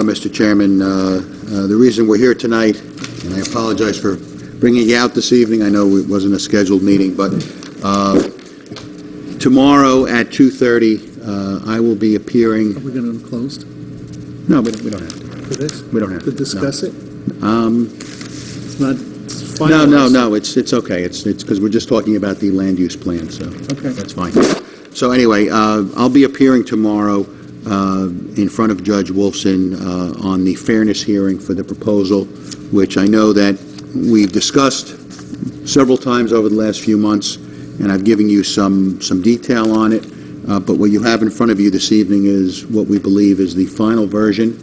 Mr. Chairman. The reason we're here tonight, and I apologize for bringing you out this evening. I know it wasn't a scheduled meeting, but tomorrow at 2:30, I will be appearing. Are we going to close? No, we don't have to. For this? We don't have to discuss it. It's not. No. It's okay. It's because we're just talking about the land use plan, so okay, that's fine. So anyway, I'll be appearing tomorrow in front of Judge Wolfson on the fairness hearing for the proposal, which I know that we've discussed several times over the last few months, and I've given you some detail on it. But what you have in front of you this evening is what we believe is the final version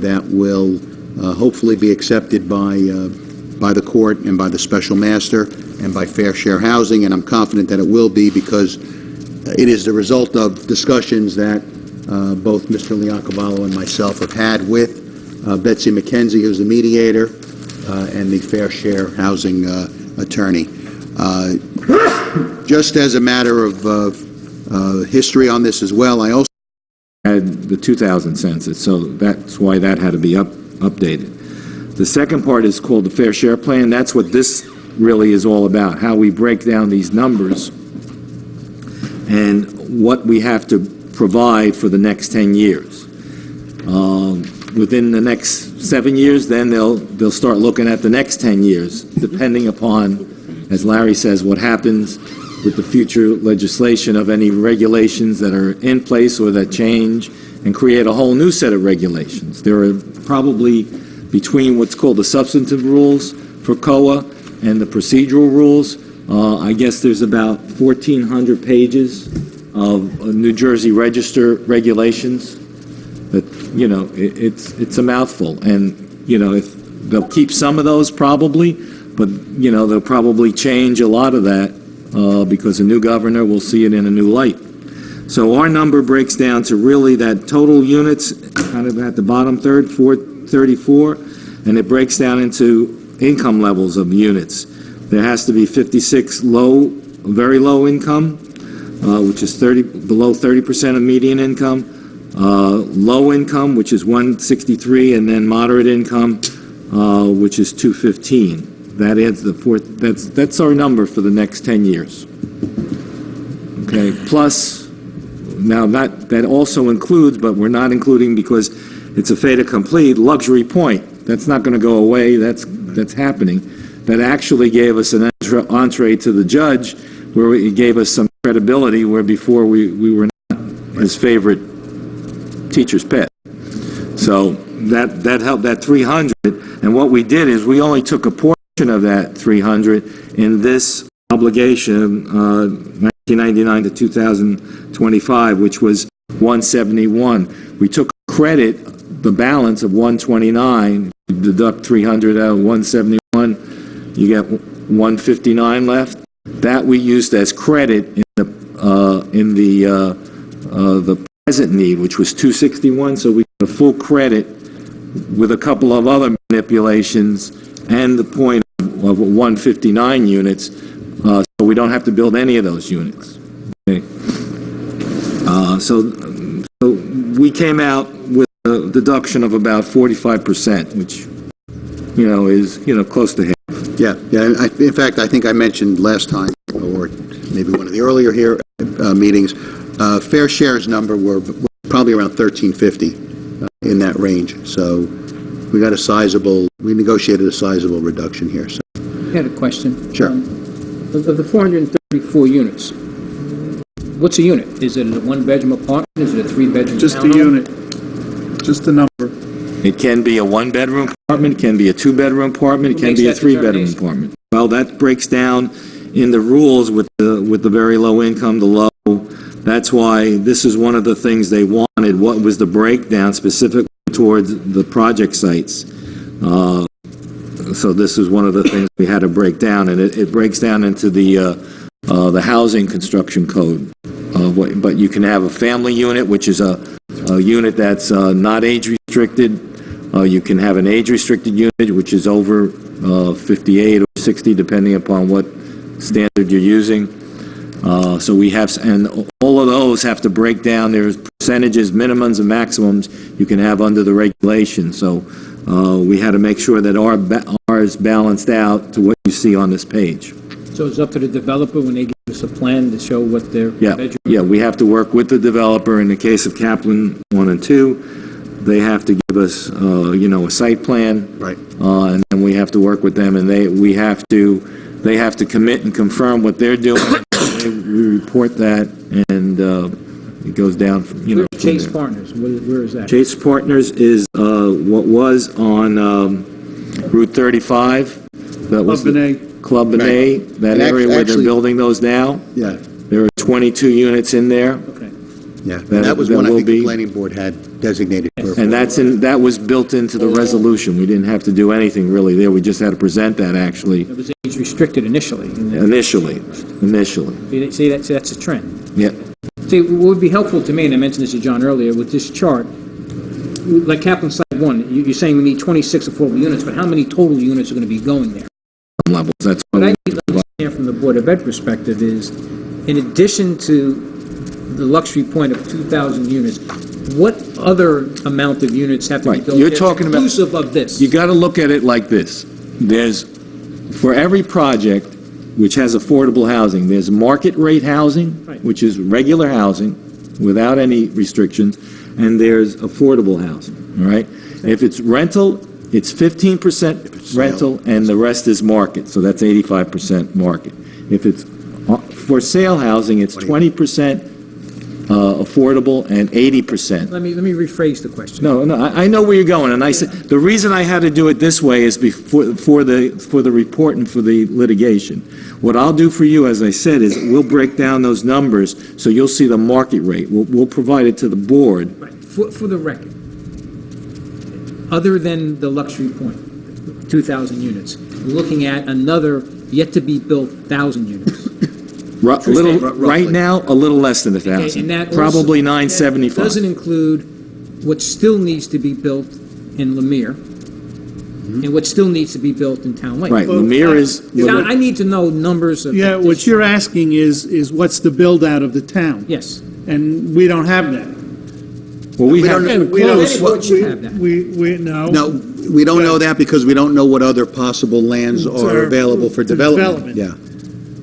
that will hopefully be accepted by the court and by the special master and by Fair Share Housing, and I'm confident that it will be because it is the result of discussions that both Mr. Leoncavallo and myself have had with Betsy McKenzie, who's the mediator, and the Fair Share Housing attorney. Just as a matter of history on this as well, I also had the 2000 census, so that's why that had to be updated. The second part is called the Fair Share Plan. That's what this really is all about, how we break down these numbers and what we have to provide for the next 10 years. Within the next 7 years, then they'll start looking at the next 10 years, depending upon, as Larry says, what happens with the future legislation of any regulations that are in place or that change and create a whole new set of regulations. There are probably, between what's called the substantive rules for COA and the procedural rules, I guess there's about 1,400 pages of New Jersey Register regulations. That, you know, it's a mouthful, and you know, if they'll keep some of those probably, but you know, they'll probably change a lot of that because a new governor will see it in a new light. So our number breaks down to really that total units, kind of at the bottom third, 434, and it breaks down into income levels of units. There has to be 56 very low income, which is below 30% of median income. Low income, which is 163, and then moderate income, which is 215. That adds the fourth. That's our number for the next 10 years. Okay. Plus, now that also includes, but we're not including because it's a fait accompli, luxury point. That's not going to go away. That's happening. That actually gave us an entree to the judge, where it gave us some credibility, where before we were not his favorite teacher's pet. So that helped, that 300, and what we did is we only took a portion of that 300 in this obligation, 1999 to 2025, which was 171. We took credit the balance of 129, deduct 300 out of 171, you get 159 left. That we used as credit in the present need, which was 261, so we got a full credit with a couple of other manipulations and the point of 159 units, so we don't have to build any of those units. Okay. So we came out with a deduction of about 45%, which, you know, is, you know, close to half. Yeah. In fact, I think I mentioned last time, or maybe one of the earlier meetings, Fair Share's number were probably around 1350 in that range. So we negotiated a sizable reduction here. So. I had a question. Sure. Of the 434 units, what's a unit? Is it a one-bedroom apartment? Is it a three-bedroom? Just a unit. Just the number. It can be a one-bedroom apartment, it can be a two-bedroom apartment, it can be a three-bedroom apartment. Well, that breaks down in the rules with the very low income, the low. That's why this is one of the things they wanted. What was the breakdown specifically towards the project sites? So this is one of the things we had to break down, and it breaks down into the housing construction code. But you can have a family unit, which is a unit that's not age restricted. You can have an age restricted unit, which is over 58 or 60, depending upon what standard you're using. So we have, and all of those have to break down. There's percentages, minimums and maximums you can have under the regulation. So we had to make sure that ours balanced out to what you see on this page. So it's up to the developer when they give us a plan to show what their bedroom... Yeah, we have to work with the developer. In the case of Kaplan 1 and 2, they have to give us, a site plan. Right. And then we have to work with them, and they have to commit and confirm what they're doing. We report that, and it goes down from, Where's from Chase there. Partners? Where is that? Chase Partners is what was on Route 35. That was Club and A. Club and A, that And area where they're actually- building those now. Yeah, There are 22 units in there, Okay. yeah. And That- that was that one I will think the be- planning board had designated for... and that was built into the resolution. We didn't have to do anything really there. We just had to present that actually It was age restricted initially. initially. See, that's a trend. Yeah. See, what would be helpful to me, and I mentioned this to John earlier, with this chart, like Kaplan Site 1, you're saying we need 26 affordable units, but how many total units are going to be going there? Levels. That's What what I need to understand from the Board of Ed perspective is, in addition to the luxury point of 2,000 units, what other amount of units have to be Right. built You're there talking about- inclusive of this? you got to look at it like this. There's, for every project which has affordable housing, there's market rate housing, Right. which is regular housing without any restrictions, and there's affordable housing, all right? If it's rental, it's 15% rental, and the rest is market, so that's 85% market. If it's for sale housing, it's 20% affordable and 80%. Let me rephrase the question. No, I know where you're going, and I said, the reason I had to do it this way is for the report and for the litigation. What I'll do for you, as I said, is we'll break down those numbers, so you'll see the market rate. We'll provide it to the board. Right. For the record, other than the luxury point, 2,000 units, we're looking at another yet-to-be-built 1,000 units. Right now, a little less than Okay, 1,000, and that probably also- that 975. doesn't include what still needs to be built in Lemire, and what still needs to be built in Town Lake. Right, Well, Lemire is, Now, I need to know numbers of... Yeah, what you're asking is what's the build-out of the town? Yes. And we don't have that. well, we We have, don't- We don't- Planning board should have that. No. No, we don't know that because we don't know what other possible lands are available for development. Yeah,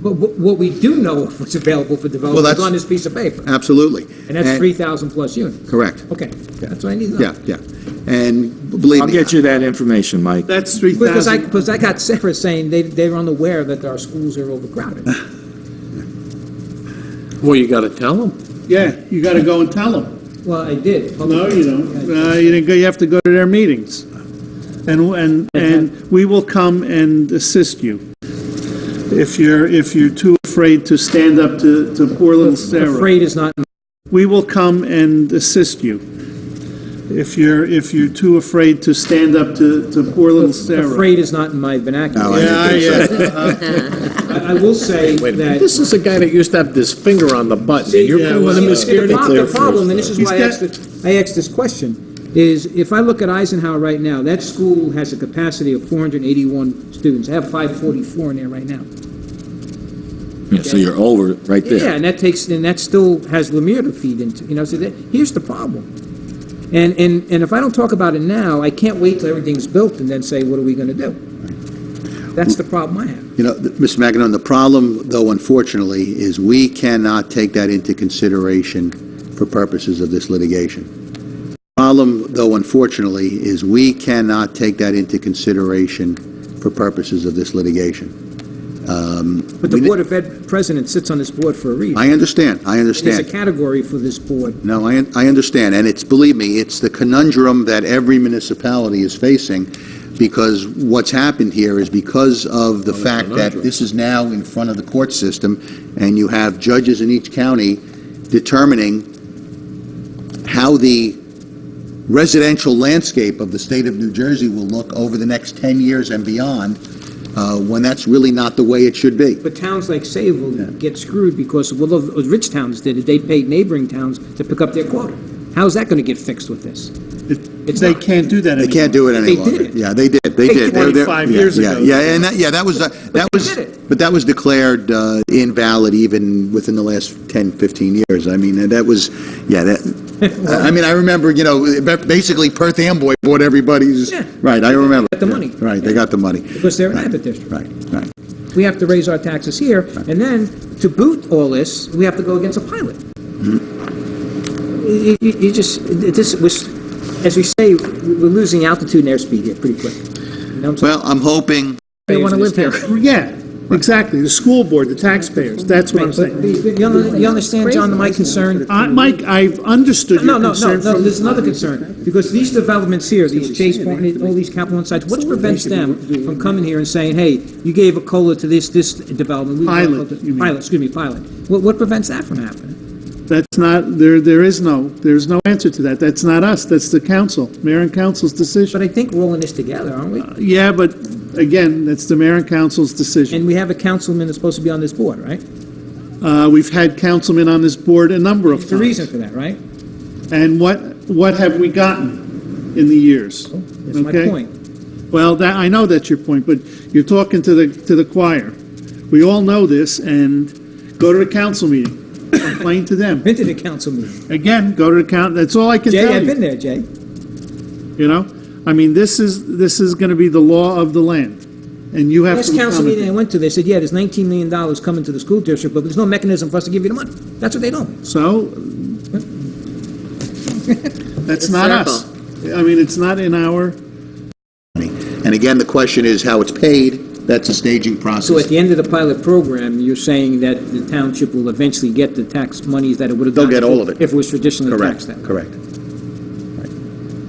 But what we do know of what's available for Well, development is that's- on this piece of paper, absolutely. and that's 3,000 plus units. Correct. Okay, that's what I need to know. Yeah. And believe I'll me... get you that information, Mike. That's Because 3,000. I got Sarah saying they're unaware that our schools are overcrowded. Well, you got to tell them. Yeah, you got to go and tell them. Well, I did. No, you don't. You didn't go, you have to go to their meetings. And we will come and assist you. If you're too afraid to stand up to poor little Sarah, Afraid is not, we will come and assist you. If you're too afraid to stand up to poor little Sarah. afraid is not in my vernacular. No, I didn't think I will say Wait a minute. that... This is a guy that used to have this finger on the button. You're yeah, calling him well, a scaredy The cat. problem, and this is He's why I asked this question, is if I look at Eisenhower right now, that school has a capacity of 481 students. I have 544 in there right now. Yeah, so you're over right there. Yeah, and that still has Lemire to feed into, so here's the problem. And if I don't talk about it now, I can't wait till everything's built and then say, what are we gonna do? That's the problem I have. Mr. Magnon, the problem, though, unfortunately, is we cannot take that into consideration for purposes of this litigation. Problem, though, unfortunately, is we cannot take that into consideration for purposes of this litigation. But the Board of Ed president sits on this board for a reason. I understand. There's a category for this board. No, I understand, and believe me, it's the conundrum that every municipality is facing, because what's happened here is because of the fact that this is now in front of the court system, and you have judges in each county determining how the residential landscape of the state of New Jersey will look over the next 10 years and beyond, when that's really not the way it should be. But towns like Sayreville get screwed because, well, the rich towns did it. They paid neighboring towns to pick up their quota. How's that going to get fixed with this? They can't do that anymore. They can't do it any They longer. did it. Yeah, they did. They did. 25 years yeah, ago. Yeah, and that was did it. but that was declared invalid even within the last 10, 15 years. I mean, that was, yeah, that I mean, I remember, basically Perth Amboy bought everybody's, Yeah. right, I remember. Got the money. Right, they got the money. Because they're an habit district. Right, right. We have to raise our taxes here, and then, to boot all this, we have to go against a pilot. You just, this was, as we say, we're losing altitude and airspeed here pretty quick. You know what I'm saying? Well, I'm hoping, They want to live here. Yeah, exactly, the school board, the taxpayers, that's what I'm saying. You understand, John, my concern? Mike, I've understood No, your no, no, concern no, from... there's another concern, because these developments here, these Chase Point, all these capital one sites, what prevents them from coming here and saying, hey, you gave a COLA to this development? we gave a Pilot, COLA to-" you mean. Pilot, excuse me, pilot. What prevents that from happening? That's not, there's no answer to that. That's not us, that's the council, mayor and council's decision. But I think we're all in this together, aren't we? Yeah, but again, that's the mayor and council's decision. And we have a councilman that's supposed to be on this board, right? We've had councilmen on this board a number of There's a times. reason for that, right? And what have we gotten in the years? That's my Okay? point. Well, I know that's your point, but you're talking to the choir. We all know this, and go to the council meeting, complain to them. Been to the council meeting. Again, go to the council, that's all I can Jay, tell I've you. been there, Jay. You know? I mean, this is gonna be the law of the land, and you have to Last council meeting I accommodate. went to, they said, yeah, there's $19 million coming to the school district, but there's no mechanism for us to give you the money. That's what they told me. So, that's not us. I mean, it's not in our, and again, the question is how it's paid. That's a staging So at process. the end of the pilot program, you're saying that the township will eventually get the tax monies that it would have They'll gotten get all of it. if it was traditionally Correct, taxed then. correct.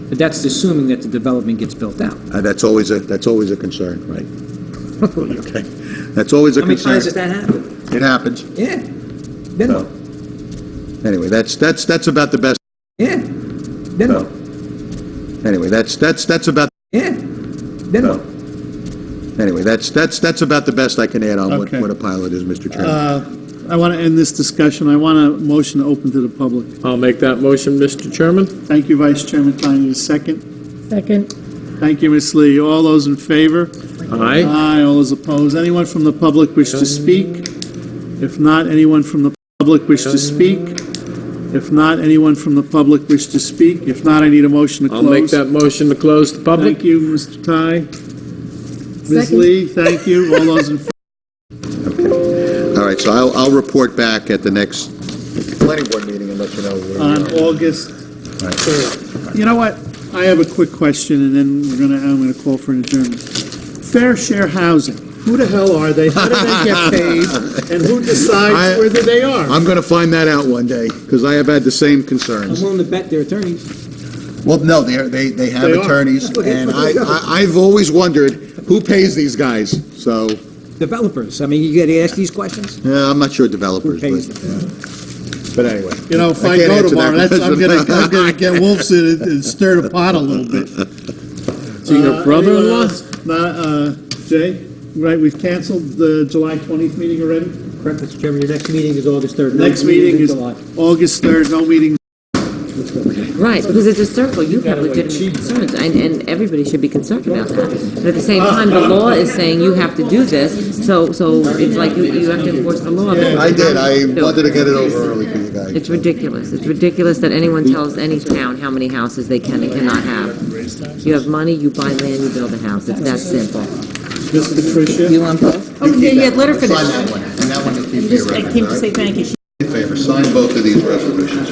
But that's assuming that the development gets built out. That's always a concern, right? Okay. That's always a How many times has concern. that happened? It happens. Yeah. Then So, what? Anyway, that's about the best. Yeah. Then So, what? Anyway, that's about. Yeah. Then So, what? Anyway, that's about the best I can add on Okay. what a pilot is, Mr. Chairman. I want to end this discussion. I want a motion to open to the public. I'll make that motion, Mr. Chairman. Thank you, Vice Chairman Tiny, second. Second. Thank you, Ms. Lee. All those in favor? Aye. Aye. All those opposed? Anyone from the public wish to speak? If not, anyone from the public wish to speak? If not, anyone from the public wish to speak? If not, I need a motion to I'll close. make that motion to close the public. Thank you, Mr. Ty. Ms. Second. Lee, thank you. All those in favor? All right, so I'll report back at the next planning board meeting and let you know where we On are. August Right. 3rd. You know what? I have a quick question, and then I'm gonna call for an adjournment. Fair share housing. Who the hell are they? How do they get paid? And who decides whether they are? I'm going to find that out one day, because I have had the same I'm concerns. willing to bet their attorneys. Well, no, they have They are. attorneys, and I've always wondered, who pays these guys? So, Developers. I mean, you gotta ask these questions. yeah, I'm not sure developers, Who pays but anyway. You know, if I I can't go answer tomorrow, that I'm question. gonna get Wolfson and stir the pot a little bit. So your brother-in-law? Jay, right, we've canceled the July 20th meeting already? Correct, Mr. Chairman, your next meeting is August 3rd. Next meeting is August 3rd, no meeting. Right, because it's a circle, you have legitimate concerns, and everybody should be concerned about that. But at the same time, the law is saying you have to do this, so it's like you have to enforce the law. I did, I wanted to get it over early for you guys. It's ridiculous. It's ridiculous that anyone tells any town how many houses they can and cannot have. You have money, you buy land, you build a house. It's that simple. Ms. Patricia? You want both? Oh, yeah, let her finish. Sign that one, and that one you keep for your I records, came all to say right? thank you. In favor, sign both of these resolutions.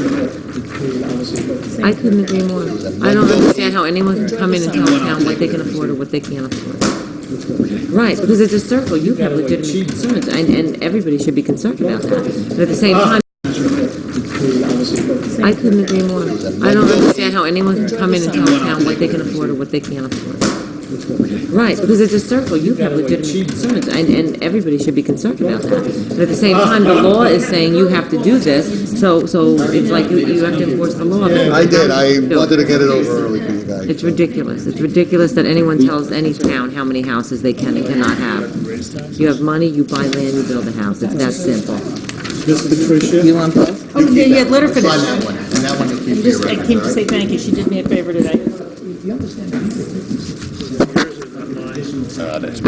I couldn't agree more. I don't understand how anyone can come in and tell a town what they can afford or what they can't afford. Right, because it's a circle, you have legitimate concerns, and everybody should be concerned about that. But at the same time, I couldn't agree more. I don't understand how anyone can come in and tell a town what they can afford or what they can't afford. Right, because it's a circle, you have legitimate concerns, and everybody should be concerned about that. But at the same time, the law is saying you have to do this, so it's like you have to enforce the law. I did, I wanted to get it over early for you guys. It's ridiculous. It's ridiculous that anyone tells any town how many houses they can and cannot have. You have money, you buy land, you build a house. It's that simple. Ms. Patricia? You want both? Oh, yeah, let her finish. Sign that one, and that one you keep for your I records, came all to right? say thank you. She did me a favor today. You understand? That's